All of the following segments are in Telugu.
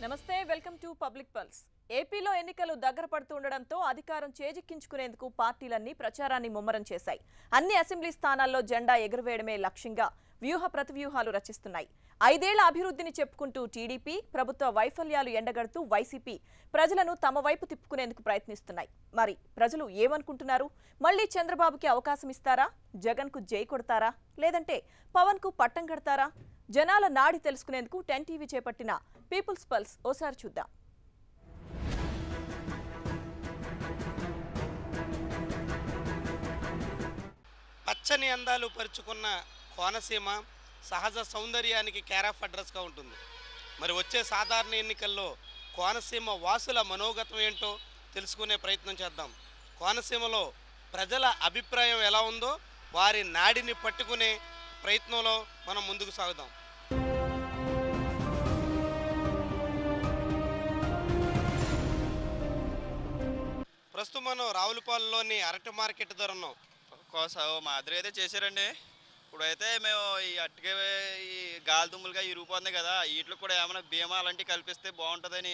నమస్తే వెల్కమ్ టు పబ్లిక్ పల్స్. ఏపీలో ఎన్నికలు దగ్గర పడుతుండడంతో అధికారం చేజిక్కించుకునేందుకు పార్టీలన్నీ ప్రచారాన్ని ముమ్మరం చేశాయి. అన్ని అసెంబ్లీ స్థానాల్లో జెండా ఎగురవేయడమే లక్ష్యంగా వ్యూహ ప్రతివ్యూహాలు రచిస్తున్నాయి. 5 ఏళ్ల అభివృద్ధిని చెప్పుకుంటూ టీడీపీ, ప్రభుత్వ వైఫల్యాలు ఎండగడుతూ వైసీపీ ప్రజలను తమ వైపు తిప్పుకునేందుకు ప్రయత్నిస్తున్నాయి. మరి ప్రజలు ఏమనుకుంటున్నారు? మళ్లీ చంద్రబాబుకి అవకాశం ఇస్తారా? జగన్కు జై కొడతారా? లేదంటే పవన్కు పట్టం కడతారా? జనాల నాడి తెలుసుకునేందుకు 10 టీవీ చేపట్టిన పీపుల్స్ పల్స్ ఓసారి చూద్దాం. పచ్చని అందాలు పరుచుకున్న కోనసీమ సహజ సౌందర్యానికి కేర్ ఆఫ్ అడ్రస్గా ఉంటుంది. మరి వచ్చే సాధారణ ఎన్నికల్లో కోనసీమ వాసుల మనోగతం ఏంటో తెలుసుకునే ప్రయత్నం చేద్దాం. కోనసీమలో ప్రజల అభిప్రాయం ఎలా ఉందో వారి నాడిని పట్టుకునే ప్రయత్నంలో మనం ముందుకు సాగుదాం. ప్రస్తుతం మనం రావులపాలెంలోని అరటి మార్కెట్ ధర ఉన్నాం. మాదిరి అయితే చేశారండి. ఇప్పుడైతే మేము ఈ అట్టుకే ఈ గాలి దుమ్ములుగా ఇరిగిపోతున్నాయి కదా, వీటికి కూడా ఏమైనా బీమా అలాంటివి కల్పిస్తే బాగుంటుందని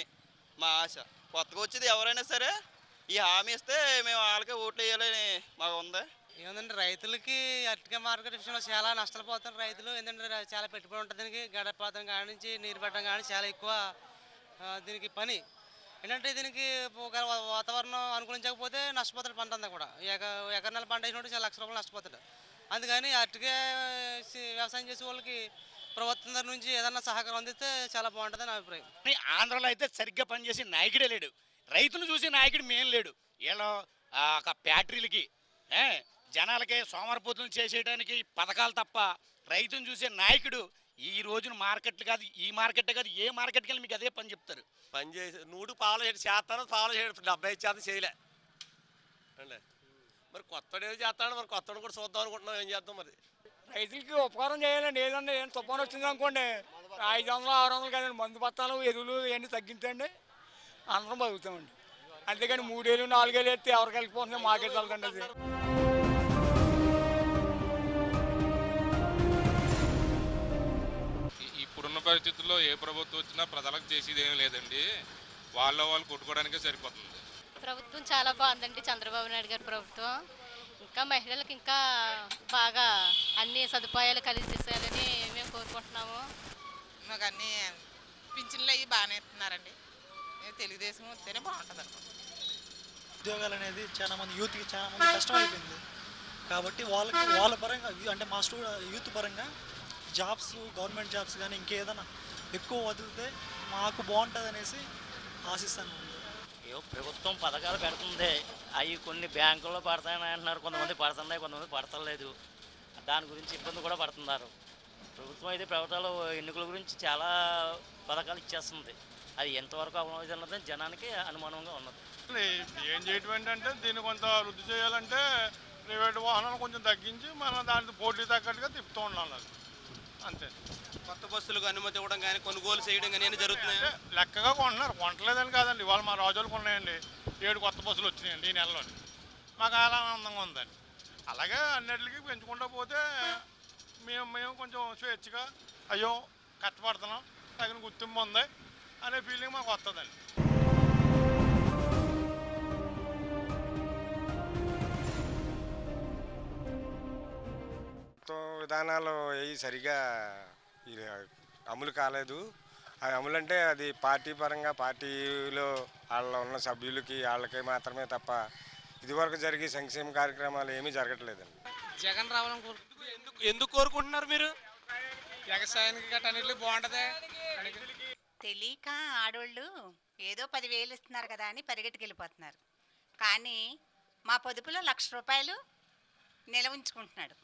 మా ఆశ. కొత్తగా వచ్చేది ఎవరైనా సరే ఈ హామీ ఇస్తే మేము వాళ్ళకే ఓట్లు వేయాలని మాకు ఉంది. ఏముందంటే రైతులకి అరటికాయ మార్కెట్ విషయంలో చాలా నష్టాలు పోతున్నారు రైతులు. ఏంటంటే చాలా పెట్టుబడి ఉంటుంది దీనికి. గడపాతం కాడి నుంచి నీరు పెట్టడం కానీ చాలా ఎక్కువ దీనికి పని. ఏంటంటే దీనికి ఒక వాతావరణం అనుకూలించకపోతే నష్టపోతాడు పంట అంతా కూడా. ఎకరనెల పంట వేసినప్పుడు చాలా లక్ష రూపాయలు నష్టపోతాడు. అందుకని అరటికాయ వ్యవసాయం చేసే వాళ్ళకి ప్రభుత్వం దగ్గర నుంచి ఏదన్నా సహకారం అందిస్తే చాలా బాగుంటుంది నా అభిప్రాయం. ఆంధ్రలో అయితే సరిగ్గా పనిచేసి నాయకుడే లేడు, రైతును చూసి నాయకుడు మేం లేడు. వీళ్ళు ఫ్యాక్టరీలకి జనాలకి సోమరపోతులు చేసేయడానికి పథకాలు తప్ప రైతును చూసే నాయకుడు ఈ రోజున మార్కెట్లు కాదు, ఈ మార్కెట్ కాదు, ఏ మార్కెట్కి వెళ్ళి మీకు అదే పని చెప్తారు. పని చేసి నూడు పాలు చేస్తాను, పాలు చేయడం 75% చేయలే అండి. మరి కొత్తడు ఏదో చేస్తాడు, మరి కొత్తడు కూడా చూద్దాం అనుకుంటున్నాం. ఏం చేద్దాం మరి? రైతులకి ఉపకారం చేయాలండి. ఏదంటే ఏం తుఫాను వచ్చింది అనుకోండి, 500 600 కదండి మందు బత్తాలు ఎరువులు ఇవన్నీ తగ్గించండి, అందరం బతుకుతామండి. అంతేకాని 3 ఏళ్ళు 4 ఏళ్ళు ఎత్తే ఎవరికి వెళ్ళిపోతుంది, మాకే చల్లండి. అది ఇప్పుడున్న పరిస్థితుల్లో ఏ ప్రభుత్వం వచ్చినా ప్రజలకు చేసేది ఏమీ లేదండి. వాళ్ళు కొట్టుకోవడానికే సరిపోతుంది. ప్రభుత్వం చాలా బాగుందండి, చంద్రబాబు నాయుడు గారి ప్రభుత్వం. ఇంకా మహిళలకు ఇంకా బాగా అన్ని సదుపాయాలు కలిగిస్తాయని మేము కోరుకుంటున్నాము. మాకు అన్ని పింఛన్లు అవి బాగానే ఇస్తున్నారండి. తెలుగుదేశం వస్తేనే బాగుంటుంది అనుకుంటున్నాం. ఉద్యోగాలు అనేది చాలా మంది యూత్కి చాలా మంది కష్టం అయిపోయింది కాబట్టి వాళ్ళ పరంగా అంటే మా యూత్ పరంగా జాబ్స్, గవర్నమెంట్ జాబ్స్ కానీ ఇంకేదైనా ఎక్కువ వదిలితే మాకు బాగుంటుంది అనేసి ఆశిస్తాను. ప్రభుత్వం పథకాలు పెడుతుంది, అవి కొన్ని బ్యాంకుల్లో పడతాయని అంటున్నారు. కొంతమంది పడుతున్నాయి, కొంతమంది పడతలేదు. దాని గురించి ఇబ్బంది కూడా పడుతున్నారు. ప్రభుత్వం అయితే ప్రభుత్వాలు ఎన్నికల గురించి చాలా పథకాలు ఇచ్చేస్తుంది. అది ఎంతవరకు అమలు జనానికి అనుమానంగా ఉన్నది. ఏం చేయటం ఏంటంటే దీన్ని కొంత వృద్ధి చేయాలంటే ప్రైవేటు వాహనాలు కొంచెం తగ్గించి మనం దానికి పోటీ తగ్గట్టుగా తిప్పుతూ ఉండాలి, అంతే. కొత్త బస్సులకు అనుమతి ఇవ్వడం కానీ కొనుగోలు చేయడం కానీ జరుగుతున్నాయి. లెక్కగా కొంటున్నారు, కొనట్లేదని కాదండి. ఇవాళ మా రాజులకు ఉన్నాయండి 7 కొత్త బస్సులు వచ్చినాయండి ఈ నెలలోని. మాకు చాలా ఆనందంగా ఉందండి. అలాగే అన్నిటికీ పెంచుకుంటూ పోతే మేము కొంచెం స్వేచ్ఛగా అయ్యో కష్టపడుతున్నాం, తగిన గుర్తింపు ఉంది అనే ఫీలింగ్ మాకు వస్తుందండి. విధానాలు అవి సరిగా అమలు కాలేదు. అది అమలు అంటే అది పార్టీ పరంగా పార్టీలో వాళ్ళ ఉన్న సభ్యులకి వాళ్ళకి మాత్రమే తప్ప ఇదివరకు జరిగే సంక్షేమ కార్యక్రమాలు ఏమీ జరగట్లేదండి. జగన్ రావాలని ఎందుకు కోరుకుంటున్నారు మీరు? వ్యవసాయానికి గట్రా అన్నింటిలో బాగుంటుంది. తెలియక ఆడవాళ్ళు ఏదో 10,000 ఇస్తున్నారు కదా అని పరిగెట్టుకెళ్ళిపోతున్నారు. కానీ మా పొదుపులో 1,00,000 రూపాయలు నిలవ ఉంచుకుంటున్నాడు.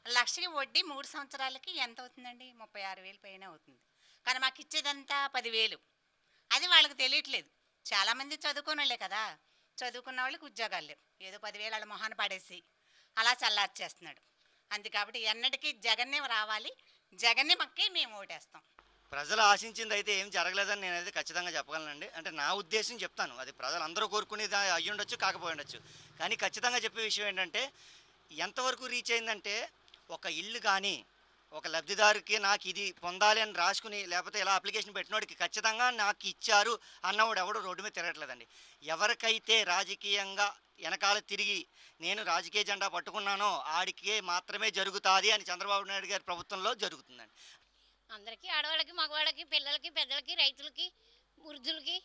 1,00,000కి వడ్డీ 3 సంవత్సరాలకి ఎంత అవుతుందండి? 36,000 పైన అవుతుంది. కానీ మాకు ఇచ్చేదంతా 10,000. అది వాళ్ళకి తెలియట్లేదు. చాలామంది చదువుకున్న వాళ్ళే కదా, చదువుకున్న వాళ్ళకి ఉద్యోగాలు లేవు. ఏదో 10,000 వాళ్ళ మొహాన పడేసి అలా చల్లార్చేస్తున్నాడు. అంతే కాబట్టి ఎన్నటికీ జగన్నే రావాలి, జగన్నే మక్కి మేము ఓటేస్తాం. ప్రజలు ఆశించింది అయితే ఏం జరగలేదని నేనైతే ఖచ్చితంగా చెప్పగలనండి. అంటే నా ఉద్దేశం చెప్తాను, అది ప్రజలు అందరూ కోరుకునేది అయ్యి ఉండొచ్చు, కాకపోయి ఉండొచ్చు. కానీ ఖచ్చితంగా చెప్పే విషయం ఏంటంటే ఎంతవరకు రీచ్ అయిందంటే ఒక ఇల్లు కానీ ఒక లబ్ధిదారుకి నాకు ఇది పొందాలి అని రాసుకుని లేకపోతే ఇలా అప్లికేషన్ పెట్టినోడికి ఖచ్చితంగా నాకు ఇచ్చారు అన్నవాడు ఎవడు రోడ్డు మీద తిరగట్లేదండి. ఎవరికైతే రాజకీయంగా వెనకాల తిరిగి నేను రాజకీయ జెండా పట్టుకున్నానో ఆడికి మాత్రమే జరుగుతుంది అని చంద్రబాబు నాయుడు గారి ప్రభుత్వంలో జరుగుతుందండి. అందరికీ ఆడవాళ్ళకి మగవాళ్ళకి పిల్లలకి పెద్దలకి రైతులకి వృద్ధులకి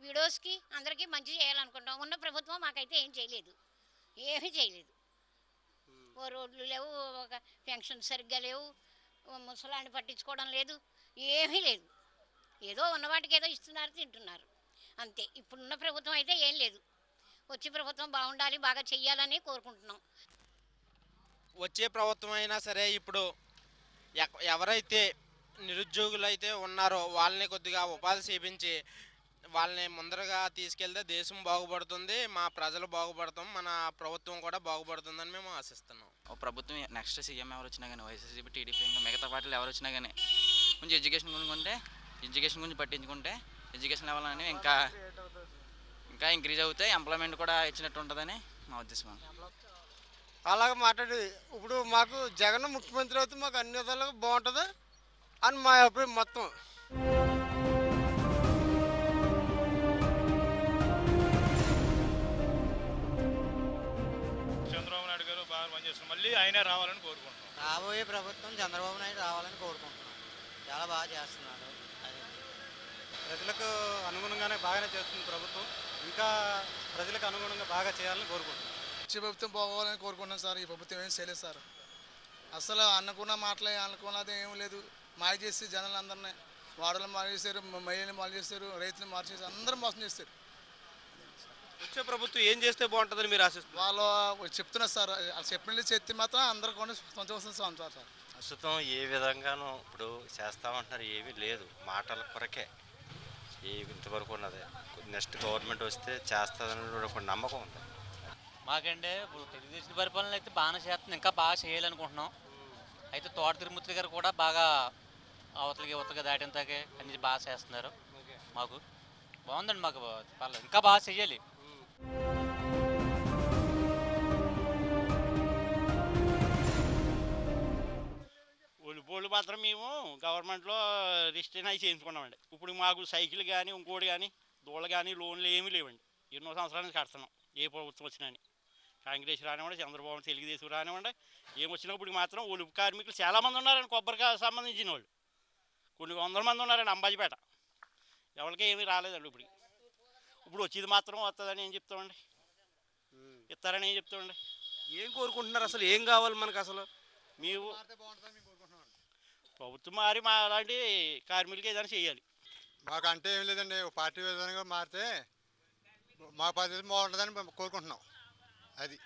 విడోస్కి అందరికీ మంచి చేయాలనుకుంటాం. ఉన్న ప్రభుత్వం మాకైతే ఏం చేయలేదు, ఏమీ చేయలేదు. ఓ రోడ్లు లేవు, ఒక పెన్షన్ సరిగ్గా లేవు, ముసలాన్ని పట్టించుకోవడం లేదు, ఏమీ లేదు. ఏదో ఉన్నవాటికి ఏదో ఇస్తున్నారు, తింటున్నారు అంతే. ఇప్పుడున్న ప్రభుత్వం అయితే ఏం లేదు. వచ్చే ప్రభుత్వం బాగుండాలి, బాగా చెయ్యాలని కోరుకుంటున్నాం. వచ్చే ప్రభుత్వం అయినా సరే ఇప్పుడు ఎవరైతే నిరుద్యోగులు అయితే ఉన్నారో వాళ్ళని కొద్దిగా ఉపాధి చేపించి వాళ్ళని ముందరగా తీసుకెళ్తే దేశం బాగుపడుతుంది, మా ప్రజలు బాగుపడతాం, మన ప్రభుత్వం కూడా బాగుపడుతుందని మేము ఆశిస్తున్నాం. ప్రభుత్వం నెక్స్ట్ సీఎం ఎవరు వచ్చినా కానీ వైఎస్ఆర్సీపీ టీడీపీ ఇంకా మిగతా పార్టీలు ఎవరు వచ్చినా కానీ కొంచెం ఎడ్యుకేషన్ గురించి పట్టించుకుంటే ఎడ్యుకేషన్ లెవెల్ అనేవి ఇంకా ఇంక్రీజ్ అవుతాయి, ఎంప్లాయ్మెంట్ కూడా ఇచ్చినట్టు ఉంటుందని మా ఉద్దేశం. అలాగే మాట్లాడి ఇప్పుడు మాకు జగన్ ముఖ్యమంత్రి అయితే మాకు అన్ని విధాలుగా బాగుంటుంది అని మా అభిప్రాయం మొత్తం. చంద్రబాబు నాయుడు గారు బాగా పనిచేస్తున్నారు, మళ్ళీ ఆయనే రావాలని కోరుకుంటున్నాం. రాబోయే ప్రభుత్వం చంద్రబాబు నాయుడు రావాలని కోరుకుంటున్నాం. చాలా బాగా చేస్తున్నాడు. ప్రజలకు అనుగుణంగానే బాగానే చేస్తుంది ప్రభుత్వం, ఇంకా ప్రజలకు అనుగుణంగా బాగా చేయాలని కోరుకుంటున్నాం. వచ్చే ప్రభుత్వం పోవాలని కోరుకుంటున్నాం సార్. ఈ ప్రభుత్వం ఏం చేయలేదు సార్. అసలు అనుకున్న మాటలే అనుకున్నది ఏం లేదు. మాయ చేసి జనాలందరినీ వాడలు మాయ చేశారు, మహిళలు మాయ చేశారు, రైతులు మార్చేసి అందరూ మోసం చేస్తారు. వచ్చే ప్రభుత్వం ఏం చేస్తే బాగుంటుందని మీరు ఆశిస్తారు? వాళ్ళు చెప్తున్నారు సార్, వాళ్ళు చెప్పినట్టు చెప్తే మాత్రం అందరు కూడా సంతోషం సార్. ప్రస్తుతం ఏ విధంగానూ ఇప్పుడు చేస్తామంటున్నారు, ఏమీ లేదు, మాటల కొరకే ఇంతవరకు ఉన్నది. నెక్స్ట్ గవర్నమెంట్ వస్తే చేస్తుందని ఒక నమ్మకం ఉంది మాకంటే. ఇప్పుడు తెలుగుదేశం పరిపాలన అయితే బాగానే చేస్తుంది, ఇంకా బాగా చేయాలనుకుంటున్నాం. అయితే తోట తిరుమూర్తి గారు కూడా బాగా అవతలకి దాటింతాకే అన్ని బాగా చేస్తున్నారు. మాకు బాగుందండి, మాకు పర్లేదు, ఇంకా బాగా చెయ్యాలి. ఒలిపోళ్ళు మాత్రం మేము గవర్నమెంట్లో రిజిస్ట్రేషన్ అవి చేయించుకున్నామండి. ఇప్పుడు మాకు సైకిల్ కానీ ఇంకోటి కానీ దూళ్ళు కానీ లోన్లు ఏమీ లేవండి. ఎన్నో సంవత్సరాల నుంచి కడుతున్నాం, ఏ ప్రభుత్వం వచ్చినా. కాంగ్రెస్ రానివ్వండి, చంద్రబాబు తెలుగుదేశం రానివ్వండి, ఏమొచ్చినప్పుడు మాత్రం ఒలుపు కార్మికులు చాలామంది ఉన్నారండి. కొబ్బరికి సంబంధించిన వాళ్ళు కొన్ని వందల మంది ఉన్నారండి అంబాజీపేట. ఎవరికి ఏమీ రాలేదండి. ఇప్పుడు వచ్చేది మాత్రం వస్తుందని ఏం చెప్తామండి, ఇస్తారని ఏం చెప్తామండి. ఏం కోరుకుంటున్నారు అసలు? ఏం కావాలి మనకు అసలు? మేము ప్రభుత్వం మారి మా అలాంటి కార్మికులకి ఏదైనా చేయాలి. మాకు అంటే ఏం లేదండి, పార్టీ విధానంగా మారితే మా పద్ధతి బాగుంటుందని కోరుకుంటున్నాం. అది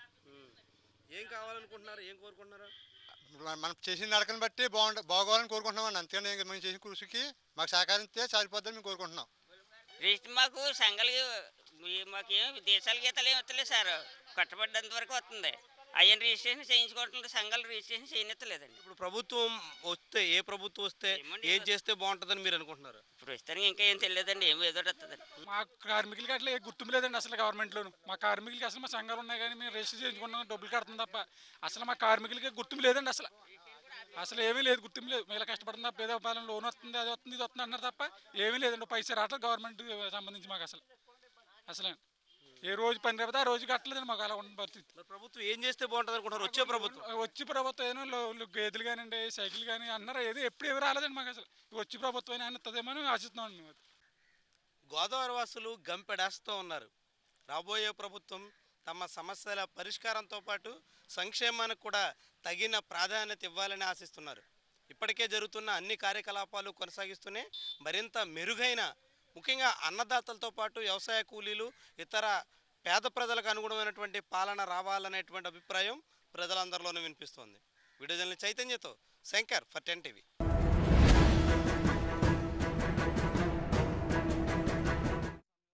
ఏం కావాలనుకుంటున్నారు, ఏం కోరుకుంటున్నారు? మనం చేసిన నడకను బట్టి బాగోవాలని కోరుకుంటున్నాం. అంతేగాని మేము చేసిన కృషికి మాకు సహకరిస్తే సరిపోద్దని మేము కోరుకుంటున్నాం. మాకు సంఘాలు మాకేం దేశాల గీతాలు ఏమి వస్తలేదు సార్, కట్టబడ్డంత వరకు వస్తుంది. అయ్యని రిజిస్ట్రేషన్ చేయించుకోవట్లేదు, సంఘాలు రిజిస్ట్రేషన్ చేయనెత్తలేదండి. ఇప్పుడు ప్రభుత్వం వస్తే, ఏ ప్రభుత్వం వస్తే ఏం చేస్తే బాగుంటుందని మీరు అనుకుంటున్నారు? ఇప్పుడు వస్తానికి ఇంకా ఏం తెలియదండి, ఏమో ఏదో వస్తుందండి. మా కార్మికులకి అట్లా గుర్తింపు లేదండి అసలు గవర్నమెంట్లోను. మా కార్మికులకి అసలు మా సంఘాలు ఉన్నాయి కానీ మేము రిజిస్టర్ చేయించుకున్నాం, డబ్బులు కడుతుంది తప్ప అసలు మా కార్మికులకి గుర్తింపు లేదండి. అసలు ఏమీ లేదు, గుర్తింపు లేదు. మిగతా కష్టపడుతుంది తప్ప ఏదో పాలన లోన్ వస్తుంది, అది వస్తుంది, ఇది వస్తుంది అన్నారు తప్ప ఏమీ లేదండి. పైసా రావట్లేదు గవర్నమెంట్ సంబంధించి మాకు అసలు ఏ రోజు పని రేపితే ఆ రోజు కట్టలేదండి. మాకు అలా ఉన్న పరిస్థితి. ప్రభుత్వం ఏం చేస్తే బాగుంటుంది అనుకుంటారు? వచ్చే ప్రభుత్వం ఏమో గేదెలు కానివ్వండి, సైకిల్ కానీ అన్నారు, ఎప్పుడు ఏమి రాలేదండి మాకు అసలు. వచ్చే ప్రభుత్వం అయినా వస్తుందేమో అని ఆశిస్తున్నాం. మేము గోదావరి వాసులు గంపెడేస్తూ ఉన్నారు. రాబోయే ప్రభుత్వం తమ సమస్యల పరిష్కారంతో పాటు సంక్షేమానికి కూడా తగిన ప్రాధాన్యత ఇవ్వాలని ఆశిస్తున్నారు. ఇప్పటికే జరుగుతున్న అన్ని కార్యకలాపాలు కొనసాగిస్తూనే మరింత మెరుగైన, ముఖ్యంగా అన్నదాతలతో పాటు వ్యవసాయ కూలీలు, ఇతర పేద ప్రజలకు అనుగుణమైనటువంటి పాలన రావాలనేటువంటి అభిప్రాయం ప్రజలందరిలోనూ వినిపిస్తోంది. వీడియో జర్నలిస్ట్ చైతన్యతో శంకర్ ఫర్ 10 TV.